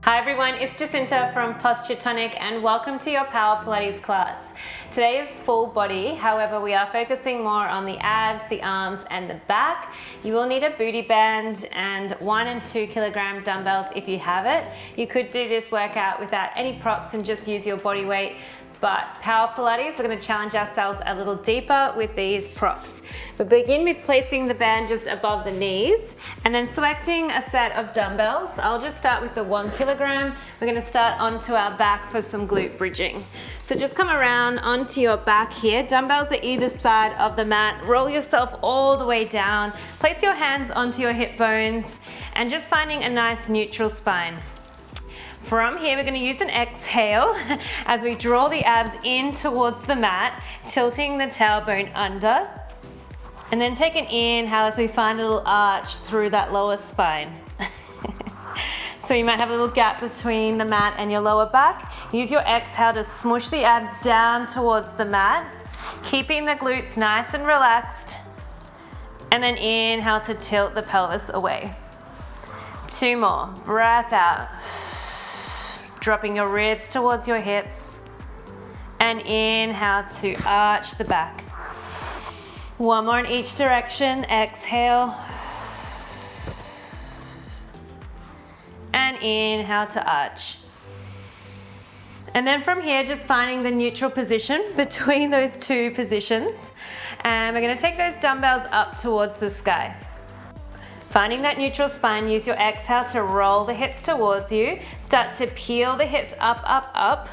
Hi everyone, it's Jacinta from Posture Tonic and welcome to your Power Pilates class. Today is full body, however we are focusing more on the abs, the arms and the back. You will need a booty band and 1 and 2 kilogram dumbbells if you have it. You could do this workout without any props and just use your body weight. But Power Pilates, we're going to challenge ourselves a little deeper with these props. But begin with placing the band just above the knees and then selecting a set of dumbbells. I'll just start with the 1 kilogram. We're going to start onto our back for some glute bridging. So just come around onto your back here. Dumbbells are either side of the mat. Roll yourself all the way down. Place your hands onto your hip bones and just finding a nice neutral spine. From here, we're going to use an exhale as we draw the abs in towards the mat, tilting the tailbone under. And then take an inhale as we find a little arch through that lower spine. So you might have a little gap between the mat and your lower back. Use your exhale to smush the abs down towards the mat, keeping the glutes nice and relaxed. And then inhale to tilt the pelvis away. 2 more. Breath out. Dropping your ribs towards your hips. And inhale to arch the back. 1 more in each direction. Exhale. And inhale to arch. And then from here, just finding the neutral position between those 2 positions. And we're going to take those dumbbells up towards the sky. Finding that neutral spine, use your exhale to roll the hips towards you. Start to peel the hips up, up, up.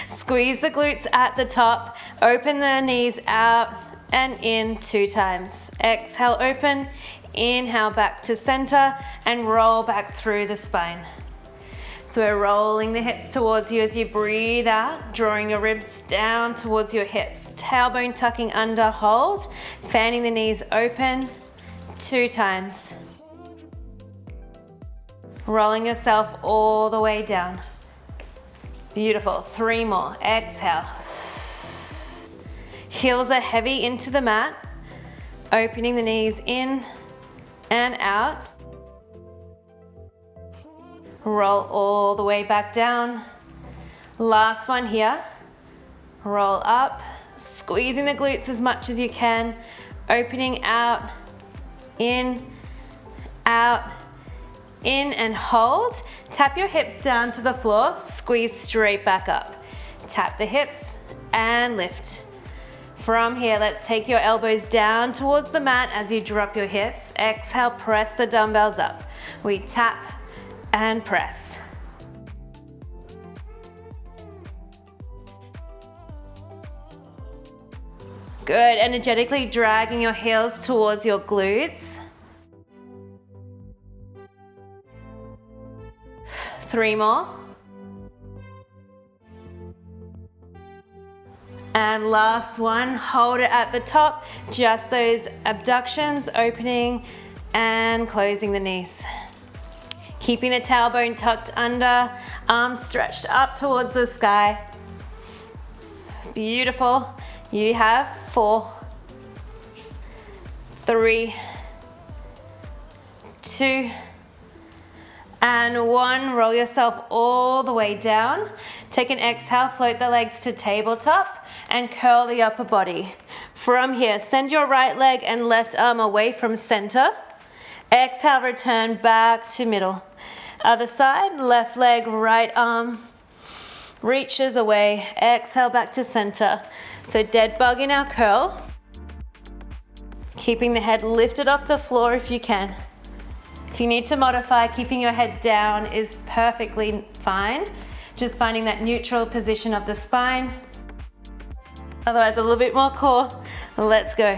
Squeeze the glutes at the top. Open the knees out and in 2 times. Exhale, open. Inhale back to center and roll back through the spine. So we're rolling the hips towards you as you breathe out, drawing your ribs down towards your hips. Tailbone tucking under, hold. Fanning the knees open. 2 times. Rolling yourself all the way down. Beautiful. 3 more. Exhale. Heels are heavy into the mat. Opening the knees in and out. Roll all the way back down. Last one here. Roll up. Squeezing the glutes as much as you can. Opening out. In, out, in and hold. Tap your hips down to the floor, squeeze straight back up. Tap the hips and lift. From here, let's take your elbows down towards the mat as you drop your hips. Exhale, press the dumbbells up. We tap and press. Good, energetically dragging your heels towards your glutes. 3 more. And last one, hold it at the top. Just those abductions, opening and closing the knees. Keeping the tailbone tucked under, arms stretched up towards the sky. Beautiful. You have 4, 3, 2, and 1. Roll yourself all the way down. Take an exhale, float the legs to tabletop and curl the upper body. From here, send your right leg and left arm away from center. Exhale, return back to middle. Other side, left leg, right arm reaches away. Exhale back to center. So dead bug in our curl. Keeping the head lifted off the floor if you can. If you need to modify, keeping your head down is perfectly fine. Just finding that neutral position of the spine. Otherwise, a little bit more core. Let's go.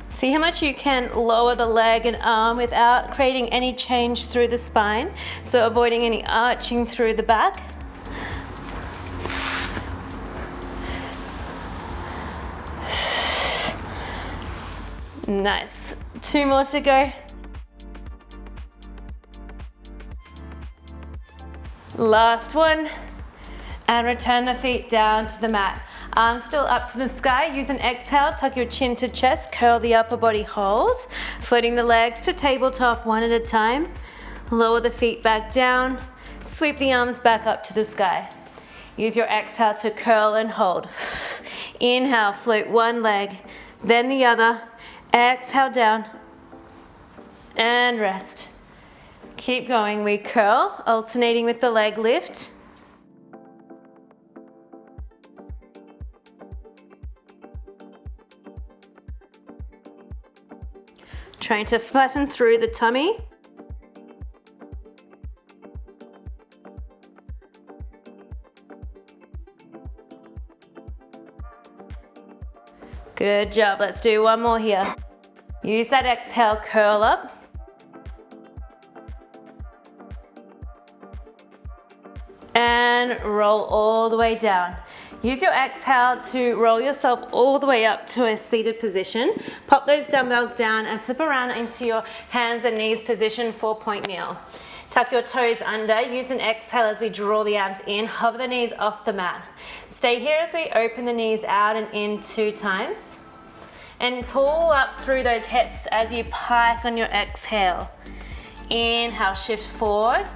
See how much you can lower the leg and arm without creating any change through the spine. So avoiding any arching through the back. Nice. 2 more to go. Last one. And return the feet down to the mat. Arms still up to the sky. Use an exhale, tuck your chin to chest, curl the upper body, hold. Floating the legs to tabletop one at a time. Lower the feet back down. Sweep the arms back up to the sky. Use your exhale to curl and hold. Inhale, float one leg, then the other. Exhale down and rest. Keep going. We curl, alternating with the leg lift. Trying to flatten through the tummy. Good job. Let's do one more here. Use that exhale, curl up. And roll all the way down. Use your exhale to roll yourself all the way up to a seated position. Pop those dumbbells down and flip around into your hands and knees position, 4-point kneel. Tuck your toes under. Use an exhale as we draw the abs in. Hover the knees off the mat. Stay here as we open the knees out and in 2 times. And pull up through those hips as you pike on your exhale. Inhale, shift forward.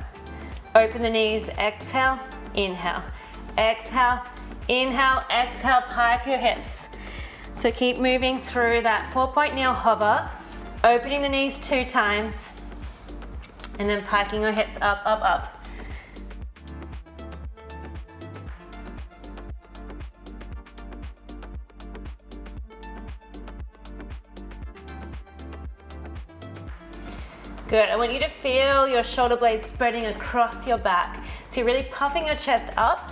Open the knees, exhale, inhale. Exhale, inhale, exhale, pike your hips. So keep moving through that 4-point kneel hover, opening the knees 2 times, and then piking your hips up, up, up. Good, I want you to feel your shoulder blades spreading across your back. So you're really puffing your chest up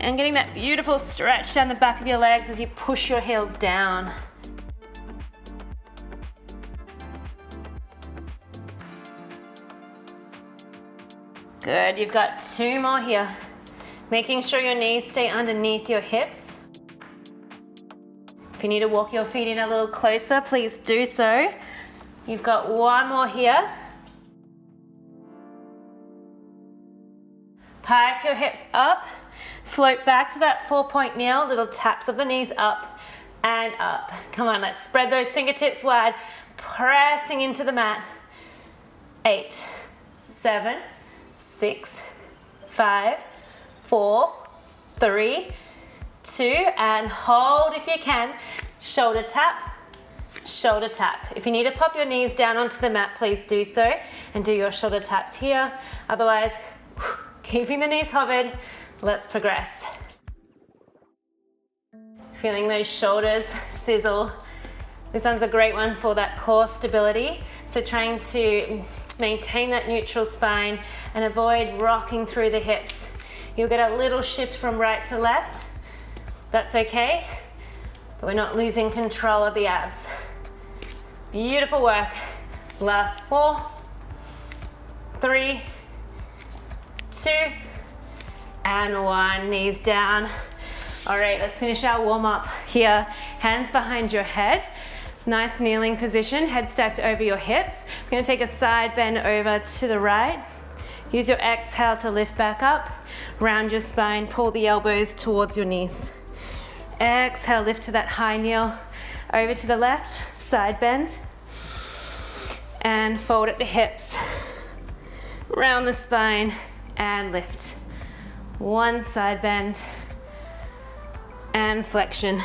and getting that beautiful stretch down the back of your legs as you push your heels down. Good, you've got 2 more here. Making sure your knees stay underneath your hips. If you need to walk your feet in a little closer, please do so. You've got 1 more here. Pike your hips up. Float back to that 4-point kneel. Little taps of the knees up and up. Come on, let's spread those fingertips wide. Pressing into the mat. 8, 7, 6, 5, 4, 3, 2, and hold if you can. Shoulder tap. Shoulder tap. If you need to pop your knees down onto the mat, please do so and do your shoulder taps here. Otherwise, keeping the knees hovered, let's progress. Feeling those shoulders sizzle. This one's a great one for that core stability. So trying to maintain that neutral spine and avoid rocking through the hips. You'll get a little shift from right to left. That's okay, but we're not losing control of the abs. Beautiful work. Last 4, 3, 2, and 1. Knees down. All right, let's finish our warm up here. Hands behind your head. Nice kneeling position, head stacked over your hips. We're gonna take a side bend over to the right. Use your exhale to lift back up. Round your spine, pull the elbows towards your knees. Exhale, lift to that high kneel. Over to the left, side bend. And fold at the hips. Round the spine and lift. 1 side bend and flexion.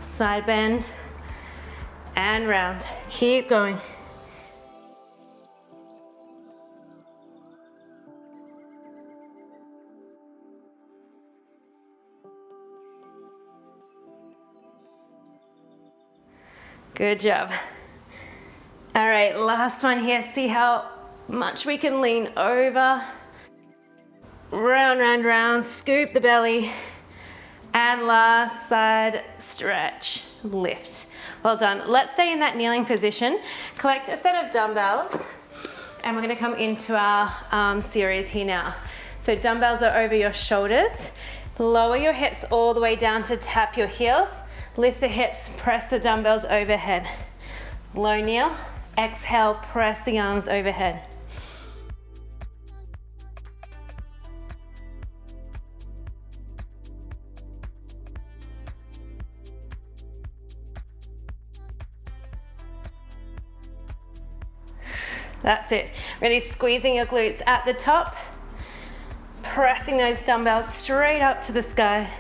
Side bend and round. Keep going. Good job. All right, last one here. See how much we can lean over. Round, round, round. Scoop the belly. And last side stretch, lift. Well done. Let's stay in that kneeling position. Collect a set of dumbbells. And we're gonna come into our series here now. So dumbbells are over your shoulders. Lower your hips all the way down to tap your heels. Lift the hips, press the dumbbells overhead. Low kneel, exhale, press the arms overhead. That's it. Really squeezing your glutes at the top, pressing those dumbbells straight up to the sky.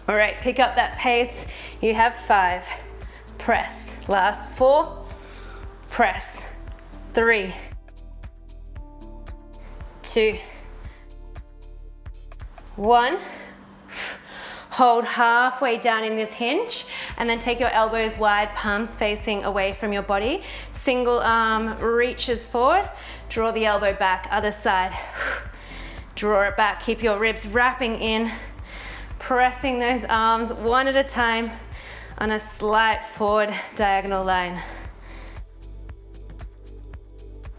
All right, pick up that pace. You have 5. Press. Last 4. Press. 3. 2. 1. Hold halfway down in this hinge, and then take your elbows wide, palms facing away from your body. Single arm reaches forward. Draw the elbow back, other side. Draw it back. Keep your ribs wrapping in. Pressing those arms one at a time on a slight forward diagonal line.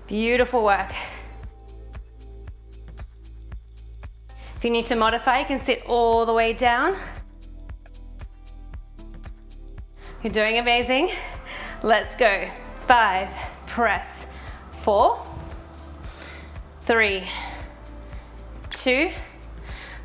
Beautiful work. If you need to modify, you can sit all the way down. You're doing amazing. Let's go. 5, press. 4, 3, 2,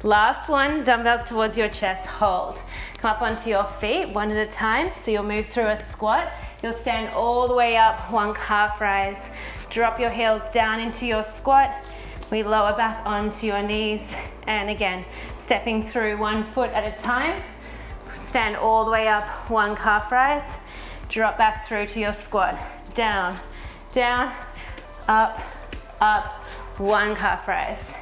last one, dumbbells towards your chest, hold. Come up onto your feet, one at a time. So you'll move through a squat. You'll stand all the way up, one calf rise. Drop your heels down into your squat. We lower back onto your knees. And again, stepping through one foot at a time. Stand all the way up, one calf rise. Drop back through to your squat. Down, down, up, up, one calf rise.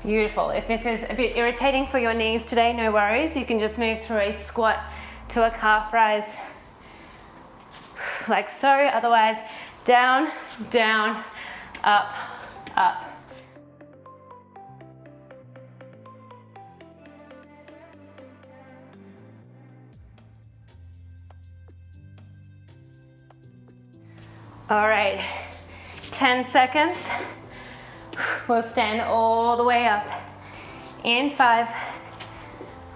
Beautiful. If this is a bit irritating for your knees today, no worries. You can just move through a squat to a calf rise like so. Otherwise, down, down, up, up. All right, 10 seconds. We'll stand all the way up. In 5,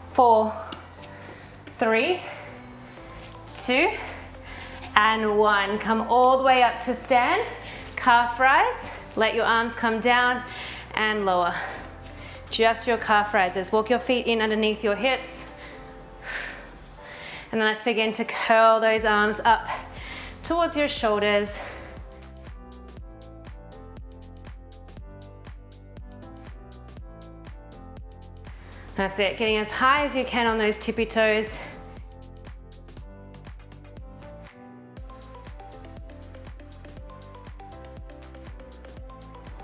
4, 3, 2, and 1. Come all the way up to stand. Calf rise. Let your arms come down and lower. Just your calf rises. Walk your feet in underneath your hips. And then let's begin to curl those arms up towards your shoulders. That's it, getting as high as you can on those tippy toes.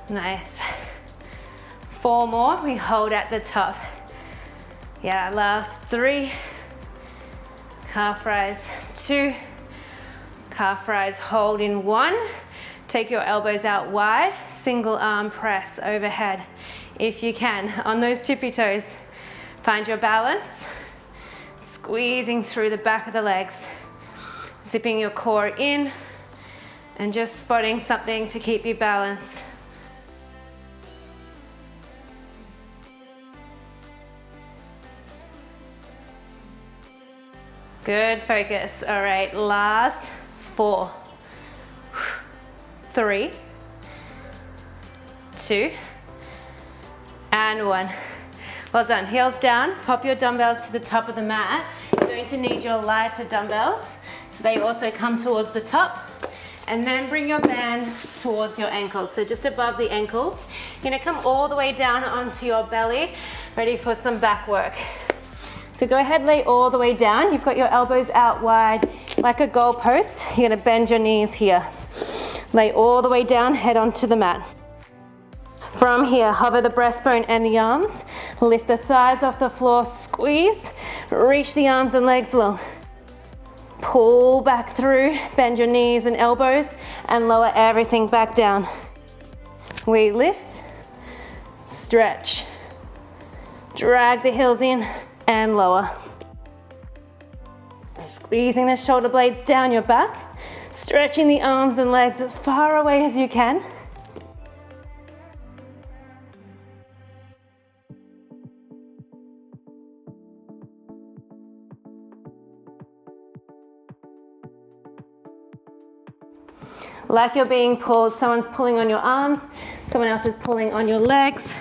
Nice. 4 more, we hold at the top. Yeah, last 3. Calf rise, 2. Calf rise, hold in 1. Take your elbows out wide, single arm press overhead. If you can, on those tippy toes. Find your balance, squeezing through the back of the legs, zipping your core in, and just spotting something to keep you balanced. Good focus. All right, last 4, 3, 2, and 1. Well done, heels down, pop your dumbbells to the top of the mat. You're going to need your lighter dumbbells, so they also come towards the top. And then bring your band towards your ankles, so just above the ankles. You're gonna come all the way down onto your belly, ready for some back work. So go ahead, lay all the way down. You've got your elbows out wide like a goal post. You're gonna bend your knees here. Lay all the way down, head onto the mat. From here, hover the breastbone and the arms. Lift the thighs off the floor, squeeze. Reach the arms and legs long. Pull back through, bend your knees and elbows, and lower everything back down. We lift, stretch. Drag the heels in and lower. Squeezing the shoulder blades down your back. Stretching the arms and legs as far away as you can. like you're being pulled. Someone's pulling on your arms, someone else is pulling on your legs.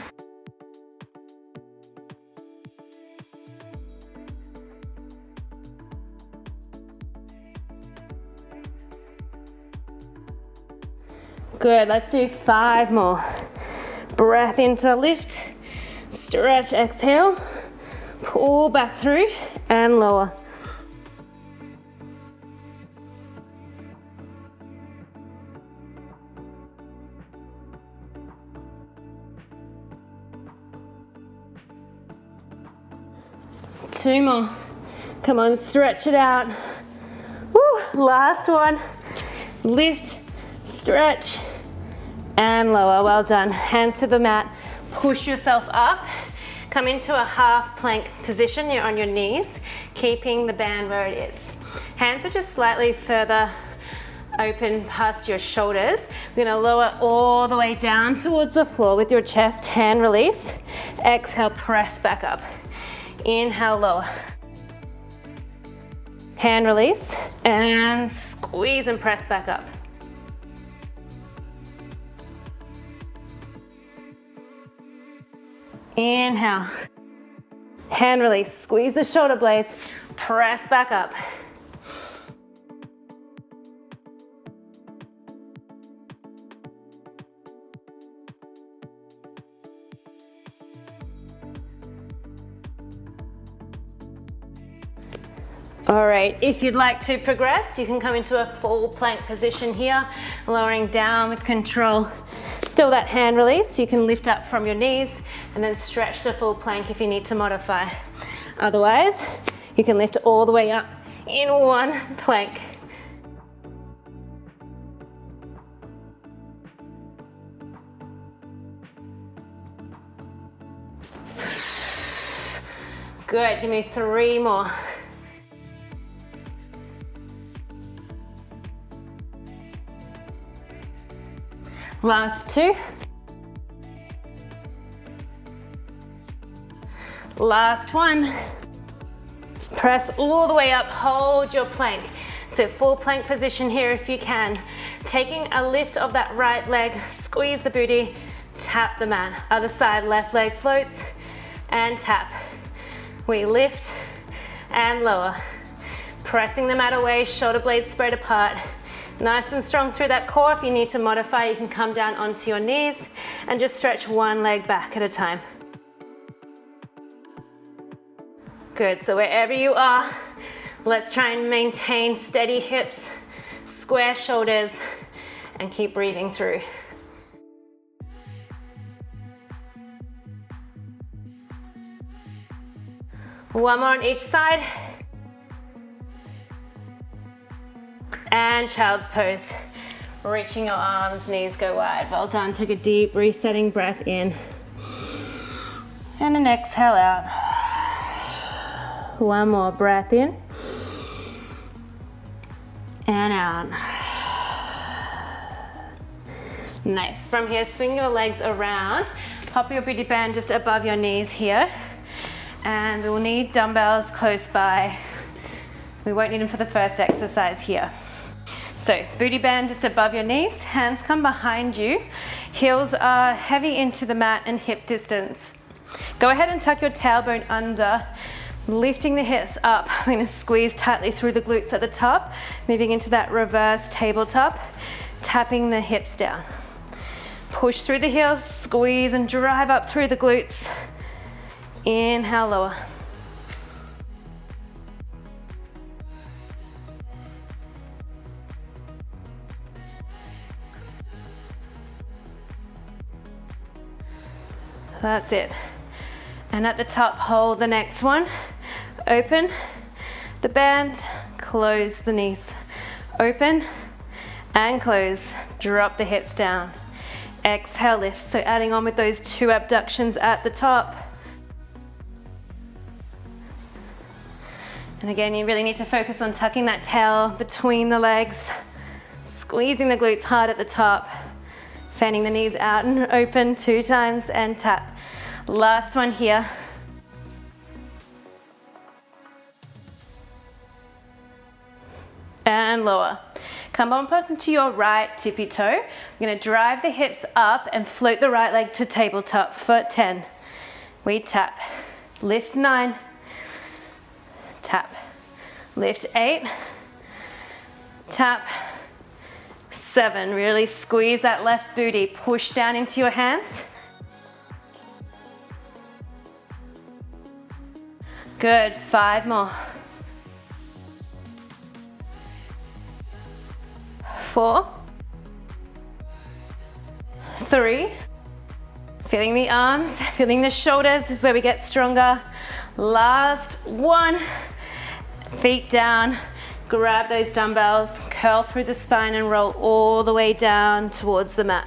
Good, let's do 5 more. Breath into lift, stretch, exhale, pull back through and lower. Two more. Come on, stretch it out. Woo, last one. Lift, stretch, and lower. Well done. Hands to the mat. Push yourself up. Come into a half plank position. You're on your knees, keeping the band where it is. Hands are just slightly further open past your shoulders. We're gonna lower all the way down towards the floor with your chest. Hand release. Exhale, press back up. Inhale, lower. Hand release and squeeze and press back up. Inhale. Hand release, squeeze the shoulder blades, press back up. All right, if you'd like to progress, you can come into a full plank position here, lowering down with control. Still that hand release, you can lift up from your knees and then stretch to full plank if you need to modify. Otherwise, you can lift all the way up in one plank. Good, give me 3 more. Last 2. Last 1. Press all the way up, hold your plank. So full plank position here if you can. Taking a lift of that right leg, squeeze the booty, tap the mat. Other side, left leg floats and tap. We lift and lower. Pressing the mat away, shoulder blades spread apart. Nice and strong through that core. If you need to modify, you can come down onto your knees and just stretch one leg back at a time. Good, so wherever you are, let's try and maintain steady hips, square shoulders, and keep breathing through. One more on each side. And child's pose. Reaching your arms, knees go wide. Well done. Take a deep resetting breath in. And an exhale out. One more breath in. And out. Nice. From here, swing your legs around. Pop your booty band just above your knees here. And we will need dumbbells close by. We won't need them for the first exercise here. So booty band just above your knees, hands come behind you, heels are heavy into the mat and hip distance. Go ahead and tuck your tailbone under, lifting the hips up. I'm going to squeeze tightly through the glutes at the top, moving into that reverse tabletop, tapping the hips down. Push through the heels, squeeze and drive up through the glutes. Inhale, lower. That's it. And at the top, hold the next one. Open the band, close the knees. Open and close. Drop the hips down. Exhale, lift. So adding on with those 2 abductions at the top. And again, you really need to focus on tucking that tail between the legs, squeezing the glutes hard at the top. Fanning the knees out and open 2 times and tap. Last one here. And lower. Come up onto your right tippy toe. We're going to drive the hips up and float the right leg to tabletop for 10. We tap. Lift 9. Tap. Lift 8. Tap. 7. Really squeeze that left booty. Push down into your hands. Good. 5 more. 4. 3. Feeling the arms, feeling the shoulders is where we get stronger. Last 1. Feet down. Grab those dumbbells, curl through the spine and roll all the way down towards the mat.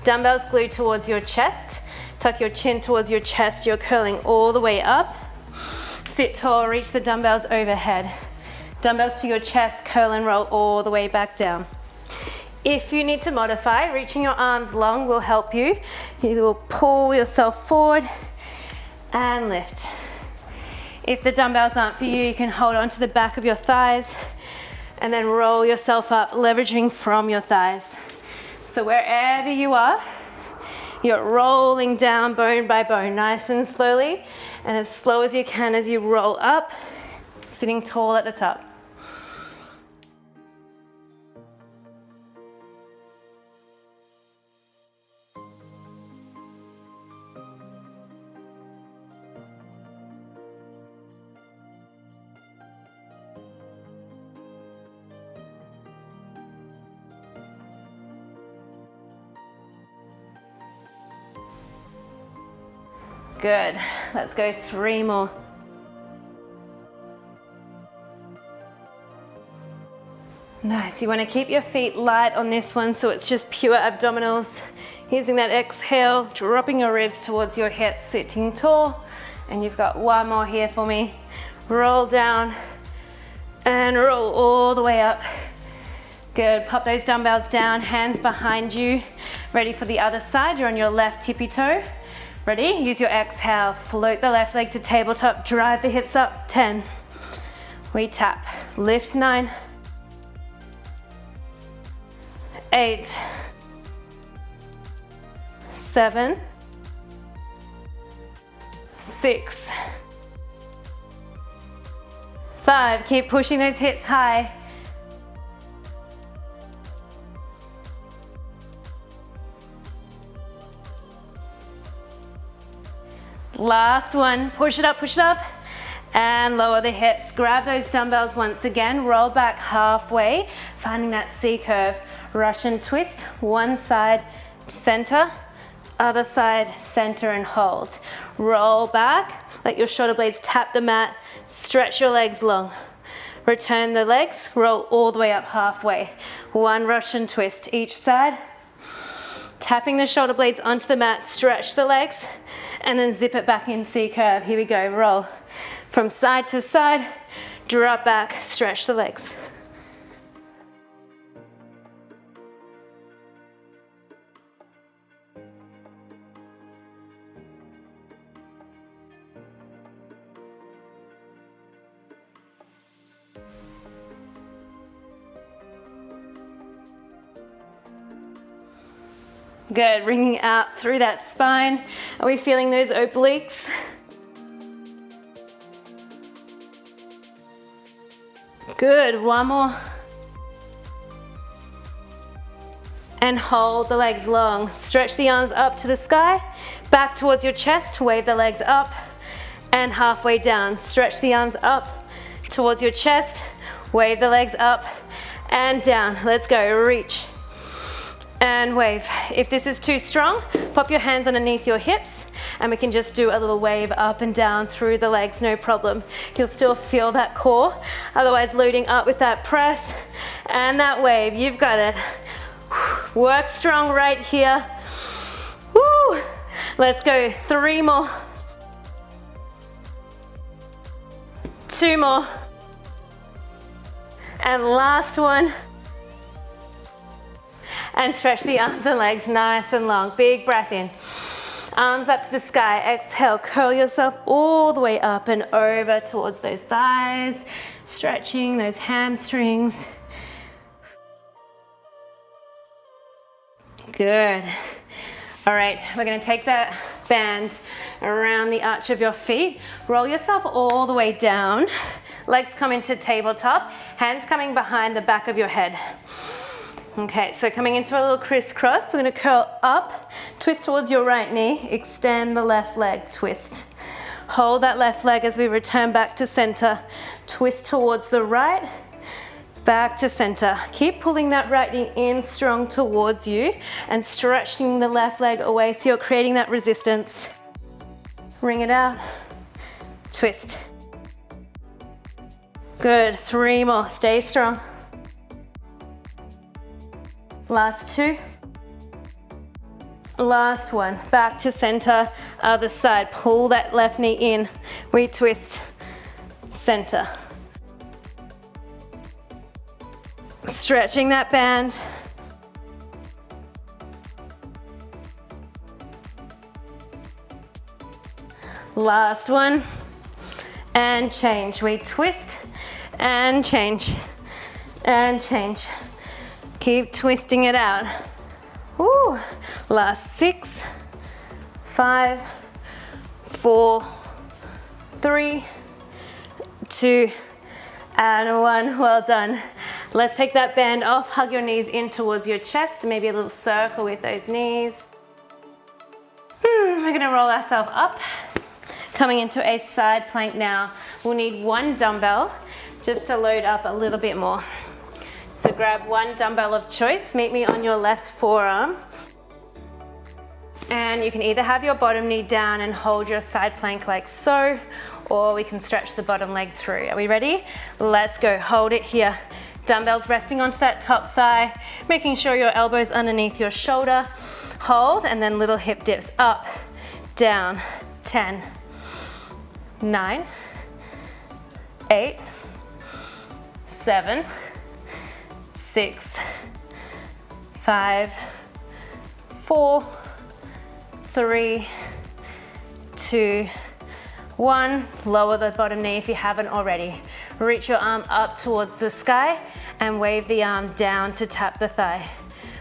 Dumbbells glued towards your chest. Tuck your chin towards your chest. You're curling all the way up. Sit tall, reach the dumbbells overhead. Dumbbells to your chest, curl and roll all the way back down. If you need to modify, reaching your arms long will help you. You will pull yourself forward and lift. If the dumbbells aren't for you, you can hold on to the back of your thighs and then roll yourself up, leveraging from your thighs. So wherever you are, you're rolling down bone by bone, nice and slowly, and as slow as you can as you roll up, sitting tall at the top. Good. Let's go 3 more. Nice. You want to keep your feet light on this one so it's just pure abdominals. Using that exhale, dropping your ribs towards your hips, sitting tall. And you've got 1 more here for me. Roll down and roll all the way up. Good. Pop those dumbbells down, hands behind you. Ready for the other side. You're on your left tippy toe. Ready? Use your exhale. Float the left leg to tabletop. Drive the hips up. 10. We tap. Lift 9. 8. 7. 6. 5. Keep pushing those hips high. 1. Push it up, and lower the hips. Grab those dumbbells once again, roll back halfway, finding that C curve. Russian twist, one side, center, other side, center, and hold. Roll back, let your shoulder blades tap the mat, stretch your legs long. Return the legs, roll all the way up halfway. 1 Russian twist each side. Tapping the shoulder blades onto the mat, stretch the legs, and then zip it back in C curve. Here we go, roll. From side to side, drop back, stretch the legs. Good, wringing out through that spine. Are we feeling those obliques? Good, 1 more. And hold the legs long. Stretch the arms up to the sky, back towards your chest, wave the legs up and halfway down. Stretch the arms up towards your chest, wave the legs up and down. Let's go, reach. And wave. If this is too strong, pop your hands underneath your hips and we can just do a little wave up and down through the legs, no problem. You'll still feel that core. Otherwise, loading up with that press and that wave. You've got it. Work strong right here. Woo! Let's go 3 more. 2 more. And last one. And stretch the arms and legs nice and long. Big breath in. Arms up to the sky. Exhale, curl yourself all the way up and over towards those thighs. Stretching those hamstrings. Good. All right, we're gonna take that band around the arch of your feet, roll yourself all the way down, legs come into tabletop, hands coming behind the back of your head. Okay, so coming into a little crisscross, we're gonna curl up, twist towards your right knee, extend the left leg, twist. Hold that left leg as we return back to center, twist towards the right, back to center. Keep pulling that right knee in strong towards you and stretching the left leg away so you're creating that resistance. Ring it out, twist. Good, 3 more, stay strong. Last 2. Last one, back to center, other side. Pull that left knee in, we twist, center. Stretching that band. Last one, and change. We twist and change, and change. Keep twisting it out. Woo. Last 6, 5, 4, 3, 2, and 1. Well done. Let's take that band off, hug your knees in towards your chest, maybe a little circle with those knees. We're gonna roll ourselves up. Coming into a side plank now. We'll need 1 dumbbell just to load up a little bit more. So grab 1 dumbbell of choice, meet me on your left forearm. And you can either have your bottom knee down and hold your side plank like so, or we can stretch the bottom leg through. Are we ready? Let's go, hold it here. Dumbbells resting onto that top thigh, making sure your elbow's underneath your shoulder. Hold, and then little hip dips up, down, 10, 9, 8, 7, 6, 5, 4, 3, 2, 1. Lower the bottom knee if you haven't already. Reach your arm up towards the sky and wave the arm down to tap the thigh.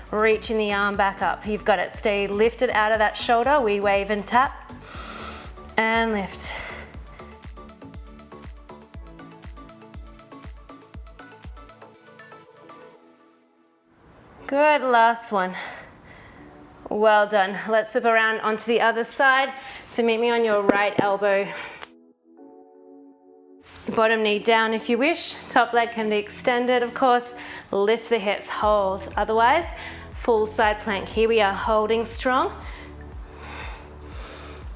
Reaching the arm back up. You've got it. Stay lifted out of that shoulder. We wave and tap and lift. Good, last one. Well done. Let's flip around onto the other side. So meet me on your right elbow. Bottom knee down if you wish. Top leg can be extended, of course. Lift the hips, hold. Otherwise, full side plank. Here we are, holding strong.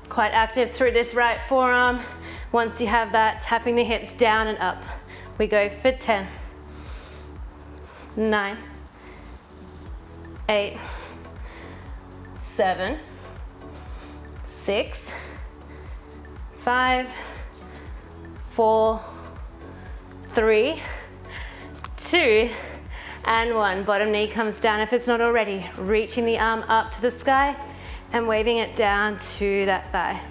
Quite active through this right forearm. Once you have that, tapping the hips down and up. We go for 10, 9, 8, 7, 6, 5, 4, 3, 2, and 1. Bottom knee comes down if it's not already. Reaching the arm up to the sky and waving it down to that thigh.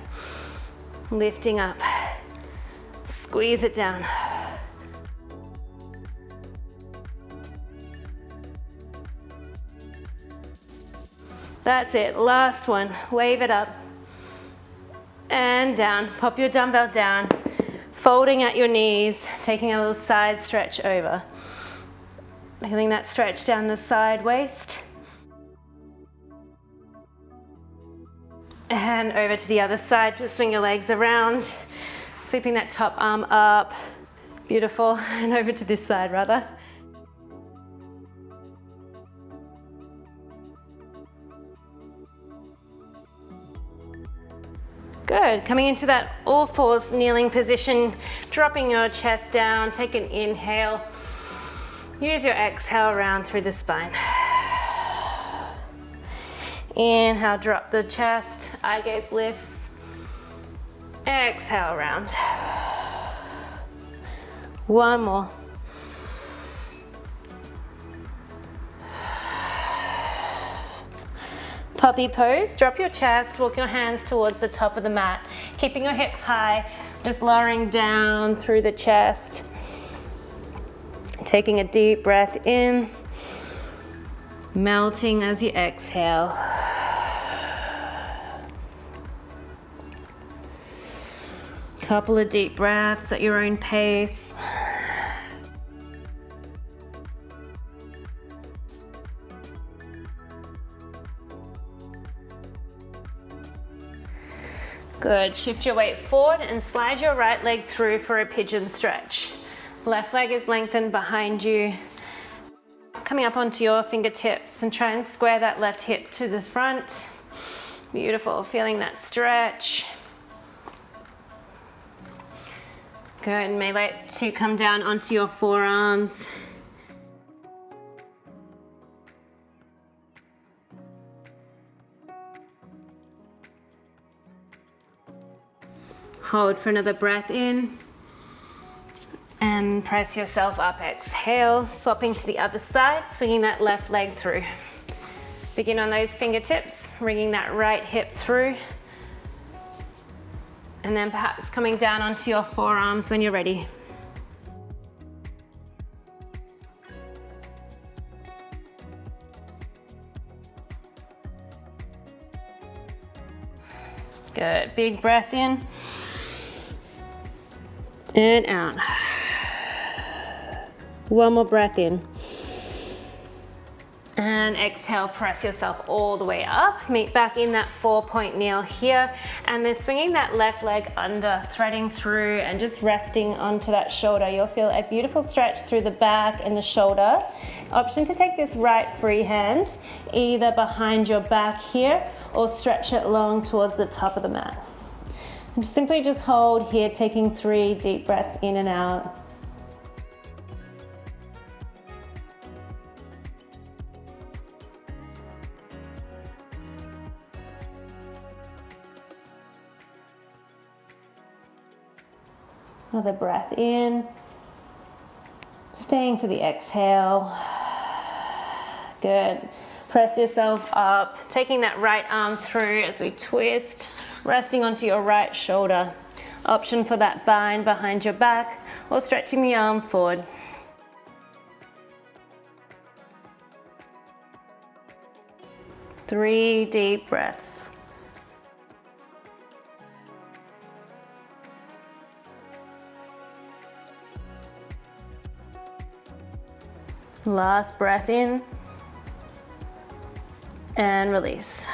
Lifting up. Squeeze it down. That's it, last one. Wave it up and down. Pop your dumbbell down, folding at your knees, taking a little side stretch over. Feeling that stretch down the side waist. And over to the other side, just swing your legs around, sweeping that top arm up. Beautiful, and over to this side rather. Good, coming into that all fours kneeling position, dropping your chest down, take an inhale. Use your exhale round through the spine. Inhale, drop the chest, eye gaze lifts. Exhale, round. One more. Puppy pose, drop your chest, walk your hands towards the top of the mat, keeping your hips high, just lowering down through the chest. Taking a deep breath in melting as you exhale. Couple of deep breaths at your own pace. Good, shift your weight forward and slide your right leg through for a pigeon stretch. Left leg is lengthened behind you. Coming up onto your fingertips and try and square that left hip to the front. Beautiful, feeling that stretch. Good, may like to come down onto your forearms. Hold for another breath in. And press yourself up, exhale, swapping to the other side, swinging that left leg through. Begin on those fingertips, bringing that right hip through. And then perhaps coming down onto your forearms when you're ready. Good, big breath in. And out. One more breath in. And exhale, press yourself all the way up. Meet back in that 4-point kneel here. And then swinging that left leg under, threading through and just resting onto that shoulder. You'll feel a beautiful stretch through the back and the shoulder. Option to take this right free hand either behind your back here or stretch it long towards the top of the mat. And simply just hold here, taking 3 deep breaths in and out. Another breath in, staying for the exhale. Good. Press yourself up, taking that right arm through as we twist, resting onto your right shoulder. Option for that bind behind your back or stretching the arm forward. Three deep breaths. Last breath in and release.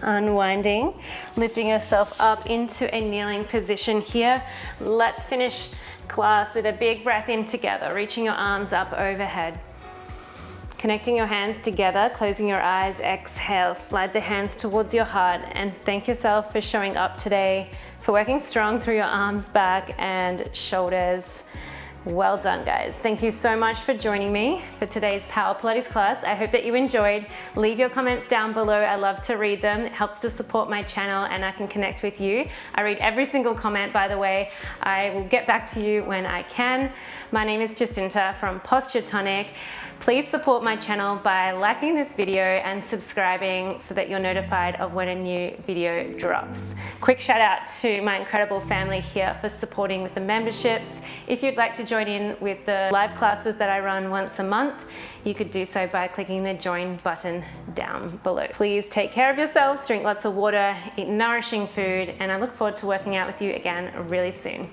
Unwinding, lifting yourself up into a kneeling position here. Let's finish class with a big breath in together, reaching your arms up overhead. Connecting your hands together, closing your eyes, exhale, slide the hands towards your heart and thank yourself for showing up today, for working strong through your arms, back and shoulders. Well done, guys. Thank you so much for joining me for today's Power Pilates class. I hope that you enjoyed. Leave your comments down below. I love to read them. It helps to support my channel and I can connect with you. I read every single comment, by the way. I will get back to you when I can. My name is Jacinta from Tonic. Please support my channel by liking this video and subscribing so that you're notified of when a new video drops. Quick shout out to my incredible family here for supporting with the memberships. If you'd like to join in with the live classes that I run once a month, you could do so by clicking the join button down below. Please take care of yourselves, drink lots of water, eat nourishing food, and I look forward to working out with you again really soon.